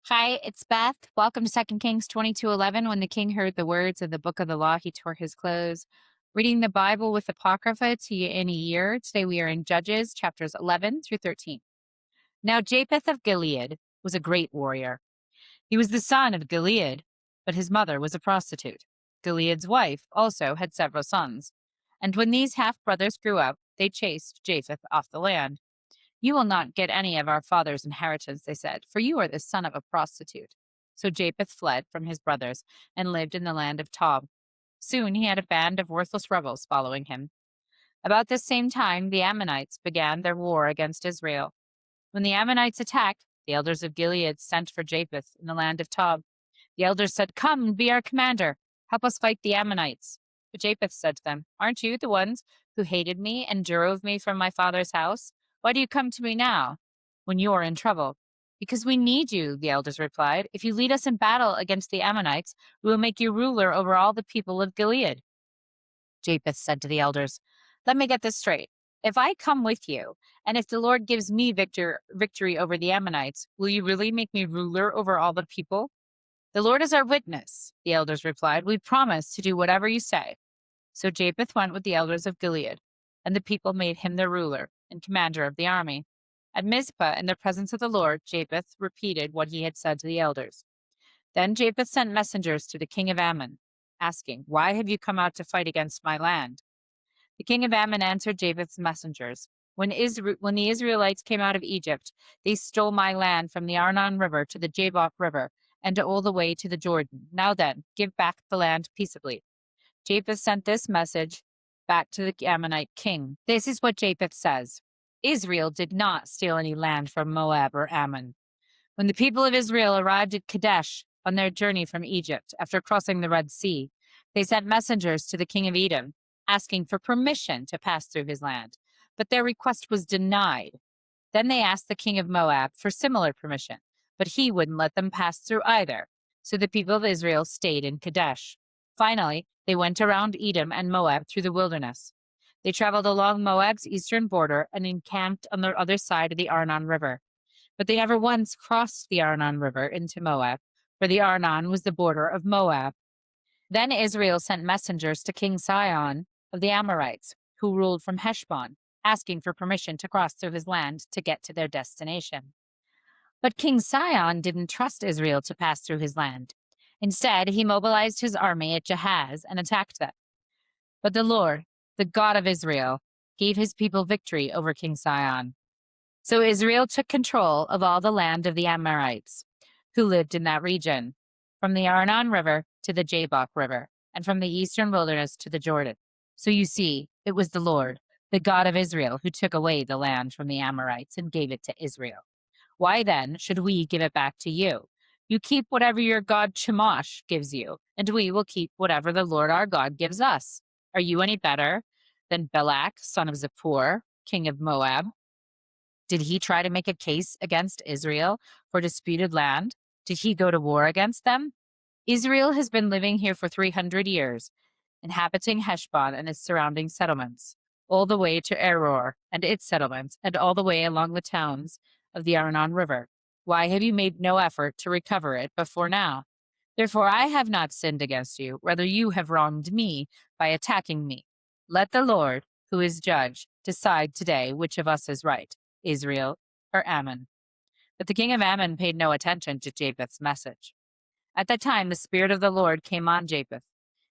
Hi, it's Beth. Welcome to 2 Kings 22:11. When the king heard the words of the book of the law, he tore his clothes. Reading the Bible with Apocrypha in a year. Today we are in Judges chapters 11 through 13. Now Japheth of Gilead was a great warrior. He was the son of Gilead, but his mother was a prostitute. Gilead's wife also had several sons. And when these half-brothers grew up, they chased Japheth off the land. You will not get any of our father's inheritance, they said, for you are the son of a prostitute. So Japheth fled from his brothers and lived in the land of Tob. Soon he had a band of worthless rebels following him. About this same time, the Ammonites began their war against Israel. When the Ammonites attacked, the elders of Gilead sent for Japheth in the land of Tob. The elders said, "Come and be our commander. Help us fight the Ammonites." But Japheth said to them, "Aren't you the ones who hated me and drove me from my father's house? Why do you come to me now when you are in trouble?" "Because we need you," the elders replied. "If you lead us in battle against the Ammonites, we will make you ruler over all the people of Gilead." Japheth said to the elders, "Let me get this straight. If I come with you, and if the Lord gives me victory over the Ammonites, will you really make me ruler over all the people?" "The Lord is our witness," the elders replied. "We promise to do whatever you say." So Japheth went with the elders of Gilead, and the people made him their ruler and commander of the army. At Mizpah, in the presence of the Lord, Japheth repeated what he had said to the elders. Then Japheth sent messengers to the king of Ammon, asking, "Why have you come out to fight against my land?" The king of Ammon answered Japheth's messengers, when the Israelites came out of Egypt, they stole my land from the Arnon River to the Jabbok River, and all the way to the Jordan. Now then, give back the land peaceably." Japheth sent this message back to the Ammonite king. This is what Japheth says: "Israel did not steal any land from Moab or Ammon. When the people of Israel arrived at Kadesh on their journey from Egypt after crossing the Red Sea, they sent messengers to the king of Edom, asking for permission to pass through his land, but their request was denied. Then they asked the king of Moab for similar permission, but he wouldn't let them pass through either. So the people of Israel stayed in Kadesh. Finally, they went around Edom and Moab through the wilderness. They traveled along Moab's eastern border and encamped on the other side of the Arnon River. But they never once crossed the Arnon River into Moab, for the Arnon was the border of Moab. Then Israel sent messengers to King Sihon of the Amorites, who ruled from Heshbon, asking for permission to cross through his land to get to their destination. But King Sihon didn't trust Israel to pass through his land. Instead, he mobilized his army at Jahaz and attacked them. But the Lord, the God of Israel, gave his people victory over King Sihon. So Israel took control of all the land of the Amorites, who lived in that region, from the Arnon River to the Jabbok River, and from the eastern wilderness to the Jordan. So you see, it was the Lord, the God of Israel, who took away the land from the Amorites and gave it to Israel. Why then should we give it back to you? You keep whatever your god Chemosh gives you, and we will keep whatever the Lord our God gives us. Are you any better than Balak, son of Zippor, king of Moab? Did he try to make a case against Israel for disputed land? Did he go to war against them? Israel has been living here for 300 years, inhabiting Heshbon and its surrounding settlements, all the way to Aror and its settlements, and all the way along the towns of the Arnon River. Why have you made no effort to recover it before now? Therefore I have not sinned against you, rather you have wronged me by attacking me. Let the Lord, who is judge, decide today which of us is right, Israel or Ammon." But the king of Ammon paid no attention to Japheth's message. At that time the Spirit of the Lord came on Japheth,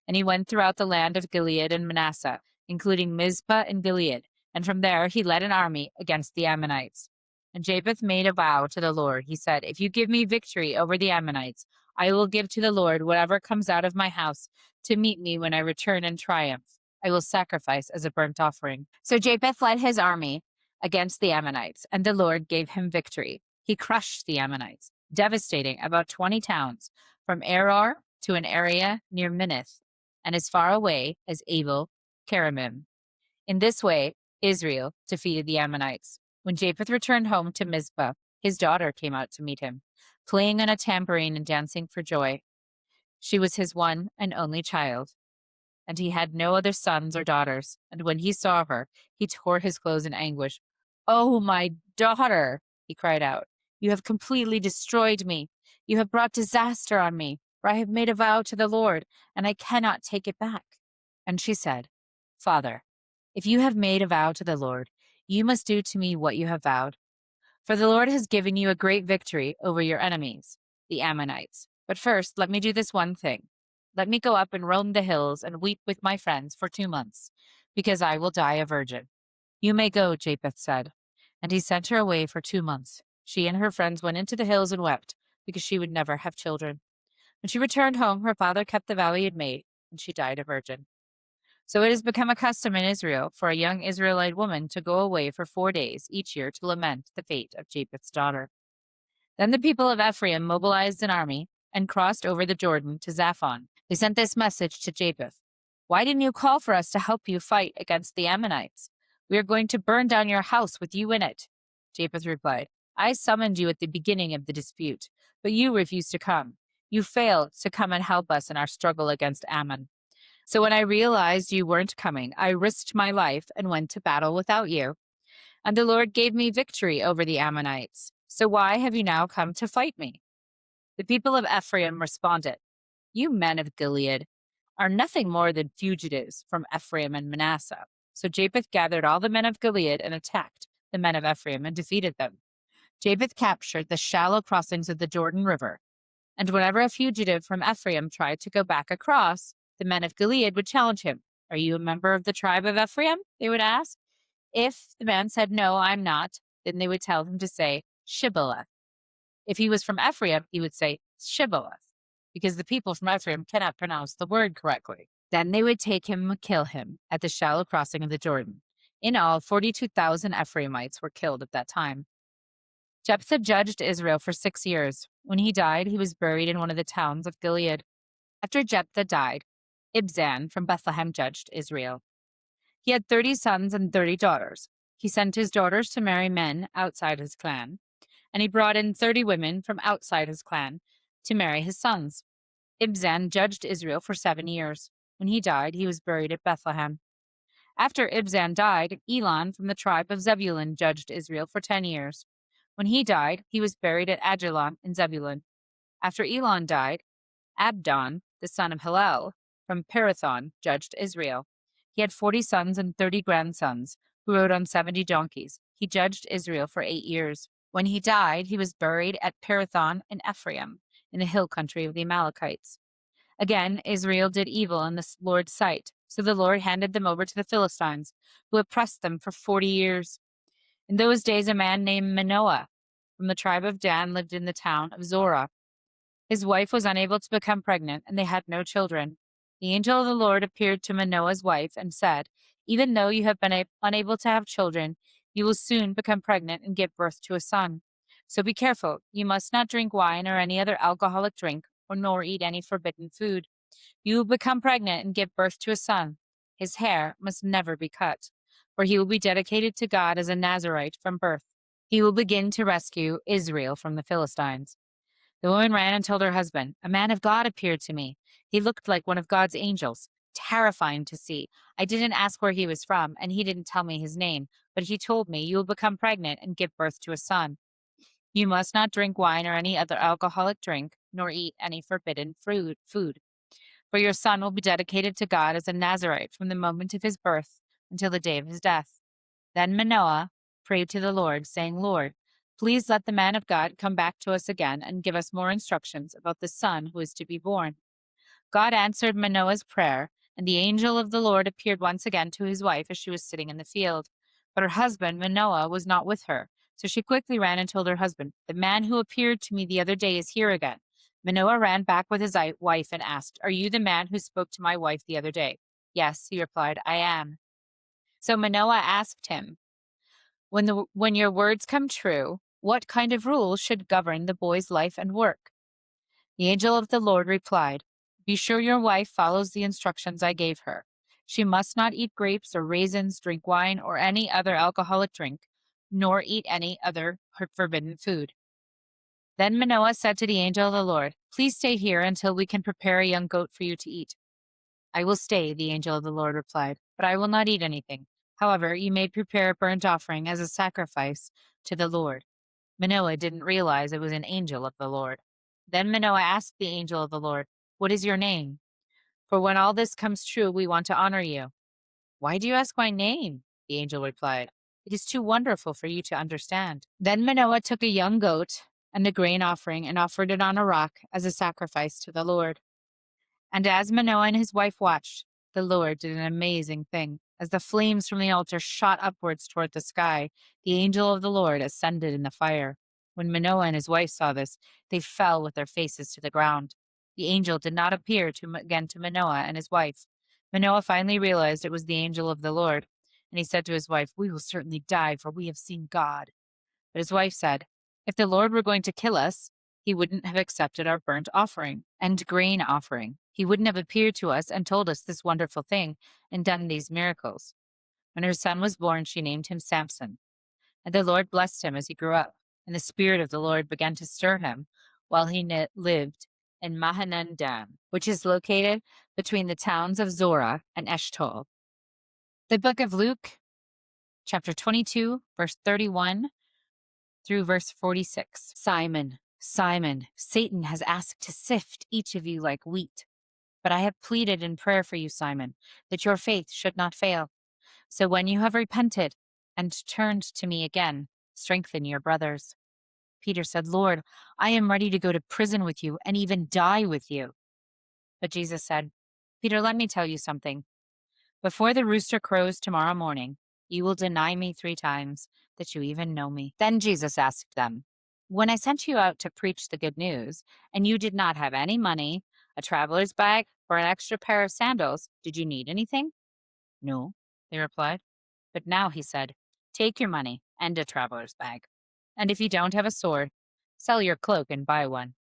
and he went throughout the land of Gilead and Manasseh, including Mizpah and Gilead, and from there he led an army against the Ammonites. And Japheth made a vow to the Lord. He said, "If you give me victory over the Ammonites, I will give to the Lord whatever comes out of my house to meet me when I return in triumph. I will sacrifice as a burnt offering." So Japheth led his army against the Ammonites, and the Lord gave him victory. He crushed the Ammonites, devastating about 20 towns, from Aror to an area near Minnith, and as far away as Abel Keramim. In this way, Israel defeated the Ammonites. When Japheth returned home to Mizpah, his daughter came out to meet him, playing on a tambourine and dancing for joy. She was his one and only child, and he had no other sons or daughters. And when he saw her, he tore his clothes in anguish. "Oh, my daughter," he cried out, "you have completely destroyed me. You have brought disaster on me, for I have made a vow to the Lord, and I cannot take it back." And she said, "Father, if you have made a vow to the Lord, you must do to me what you have vowed. For the Lord has given you a great victory over your enemies, the Ammonites. But first, let me do this one thing. Let me go up and roam the hills and weep with my friends for 2 months, because I will die a virgin." "You may go," Japheth said. And he sent her away for 2 months. She and her friends went into the hills and wept, because she would never have children. When she returned home, her father kept the vow he had made, and she died a virgin. So it has become a custom in Israel for a young Israelite woman to go away for 4 days each year to lament the fate of Japheth's daughter. Then the people of Ephraim mobilized an army and crossed over the Jordan to Zaphon. They sent this message to Japheth: "Why didn't you call for us to help you fight against the Ammonites? We are going to burn down your house with you in it." Japheth replied, "I summoned you at the beginning of the dispute, but you refused to come. You failed to come and help us in our struggle against Ammon. So when I realized you weren't coming, I risked my life and went to battle without you. And the Lord gave me victory over the Ammonites. So why have you now come to fight me?" The people of Ephraim responded, "You men of Gilead are nothing more than fugitives from Ephraim and Manasseh." So Japheth gathered all the men of Gilead and attacked the men of Ephraim and defeated them. Japheth captured the shallow crossings of the Jordan River, and whenever a fugitive from Ephraim tried to go back across, the men of Gilead would challenge him. "Are you a member of the tribe of Ephraim?" they would ask. If the man said, "No, I'm not," then they would tell him to say Shibboleth. If he was from Ephraim, he would say Shibboleth, because the people from Ephraim cannot pronounce the word correctly. Then they would take him and kill him at the shallow crossing of the Jordan. In all, 42,000 Ephraimites were killed at that time. Jephthah judged Israel for 6 years. When he died, he was buried in one of the towns of Gilead. After Jephthah died, Ibzan from Bethlehem judged Israel. He had 30 sons and 30 daughters. He sent his daughters to marry men outside his clan, and he brought in 30 women from outside his clan to marry his sons. Ibzan judged Israel for 7 years. When he died, he was buried at Bethlehem. After Ibzan died, Elon from the tribe of Zebulun judged Israel for 10 years. When he died, he was buried at Ajalon in Zebulun. After Elon died, Abdon, the son of Hillel, from Pirathon, judged Israel. He had 40 sons and 30 grandsons, who rode on 70 donkeys. He judged Israel for 8 years. When he died, he was buried at Pirathon in Ephraim, in the hill country of the Amalekites. Again, Israel did evil in the Lord's sight, so the Lord handed them over to the Philistines, who oppressed them for 40 years. In those days, a man named Manoah from the tribe of Dan lived in the town of Zorah. His wife was unable to become pregnant, and they had no children. The angel of the Lord appeared to Manoah's wife and said, "Even though you have been unable to have children, you will soon become pregnant and give birth to a son. So be careful. You must not drink wine or any other alcoholic drink, or nor eat any forbidden food. You will become pregnant and give birth to a son. His hair must never be cut, for he will be dedicated to God as a Nazirite from birth. He will begin to rescue Israel from the Philistines." The woman ran and told her husband, "A man of God appeared to me. He looked like one of God's angels, terrifying to see. I didn't ask where he was from, and he didn't tell me his name, but he told me, 'You will become pregnant and give birth to a son. You must not drink wine or any other alcoholic drink, nor eat any forbidden food. For your son will be dedicated to God as a Nazirite from the moment of his birth until the day of his death.' Then Manoah prayed to the Lord, saying, 'Lord, please let the man of God come back to us again and give us more instructions about the son who is to be born.' God answered Manoah's prayer, and the angel of the Lord appeared once again to his wife as she was sitting in the field. But her husband, Manoah, was not with her. So she quickly ran and told her husband, 'The man who appeared to me the other day is here again.' Manoah ran back with his wife and asked, 'Are you the man who spoke to my wife the other day?' 'Yes,' he replied, 'I am.' So Manoah asked him, When your words come true, what kind of rules should govern the boy's life and work?' The angel of the Lord replied, 'Be sure your wife follows the instructions I gave her. She must not eat grapes or raisins, drink wine, or any other alcoholic drink, nor eat any other forbidden food.' Then Manoah said to the angel of the Lord, 'Please stay here until we can prepare a young goat for you to eat.' 'I will stay,' the angel of the Lord replied, 'but I will not eat anything. However, you may prepare a burnt offering as a sacrifice to the Lord.' Manoah didn't realize it was an angel of the Lord. Then Manoah asked the angel of the Lord, "What is your name? For when all this comes true, we want to honor you." "Why do you ask my name?" the angel replied. "It is too wonderful for you to understand." Then Manoah took a young goat and a grain offering and offered it on a rock as a sacrifice to the Lord. And as Manoah and his wife watched, the Lord did an amazing thing. As the flames from the altar shot upwards toward the sky, the angel of the Lord ascended in the fire. When Manoah and his wife saw this, they fell with their faces to the ground. The angel did not appear again to Manoah and his wife. Manoah finally realized it was the angel of the Lord, and he said to his wife, "We will certainly die, for we have seen God." But his wife said, "If the Lord were going to kill us, he wouldn't have accepted our burnt offering and grain offering. He wouldn't have appeared to us and told us this wonderful thing and done these miracles." When her son was born, she named him Samson. And the Lord blessed him as he grew up, and the Spirit of the Lord began to stir him while he lived in Mahaneh-dan, which is located between the towns of Zorah and Eshtaol. The book of Luke, chapter 22, verse 31 through verse 46. Simon, Simon, Satan has asked to sift each of you like wheat. But I have pleaded in prayer for you, Simon, that your faith should not fail. So when you have repented and turned to me again, strengthen your brothers. Peter said, "Lord, I am ready to go to prison with you and even die with you." But Jesus said, "Peter, let me tell you something. Before the rooster crows tomorrow morning, you will deny me 3 times that you even know me." Then Jesus asked them, "When I sent you out to preach the good news, and you did not have any money, a traveler's bag, or an extra pair of sandals, did you need anything?" "No," they replied. But now he said, "Take your money and a traveler's bag. And if you don't have a sword, sell your cloak and buy one.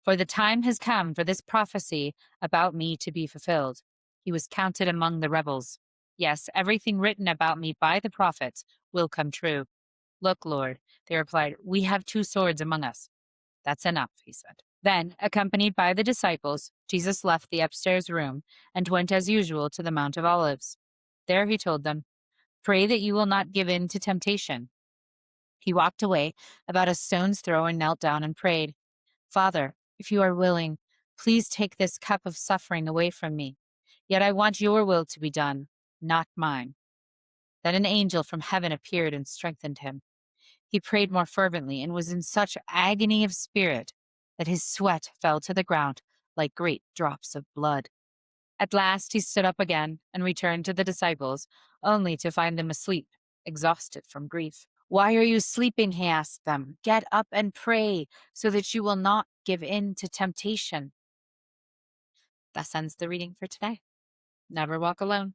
For the time has come for this prophecy about me to be fulfilled. He was counted among the rebels. Yes, everything written about me by the prophets will come true." "Look, Lord," they replied, "we have 2 swords among us." "That's enough," he said. Then, accompanied by the disciples, Jesus left the upstairs room and went as usual to the Mount of Olives. There he told them, "Pray that you will not give in to temptation." He walked away about a stone's throw and knelt down and prayed, "Father, if you are willing, please take this cup of suffering away from me. Yet I want your will to be done, not mine." Then an angel from heaven appeared and strengthened him. He prayed more fervently and was in such agony of spirit that his sweat fell to the ground like great drops of blood. At last he stood up again and returned to the disciples, only to find them asleep, exhausted from grief. "Why are you sleeping?" he asked them. "Get up and pray, so that you will not give in to temptation." Thus ends the reading for today. Never walk alone.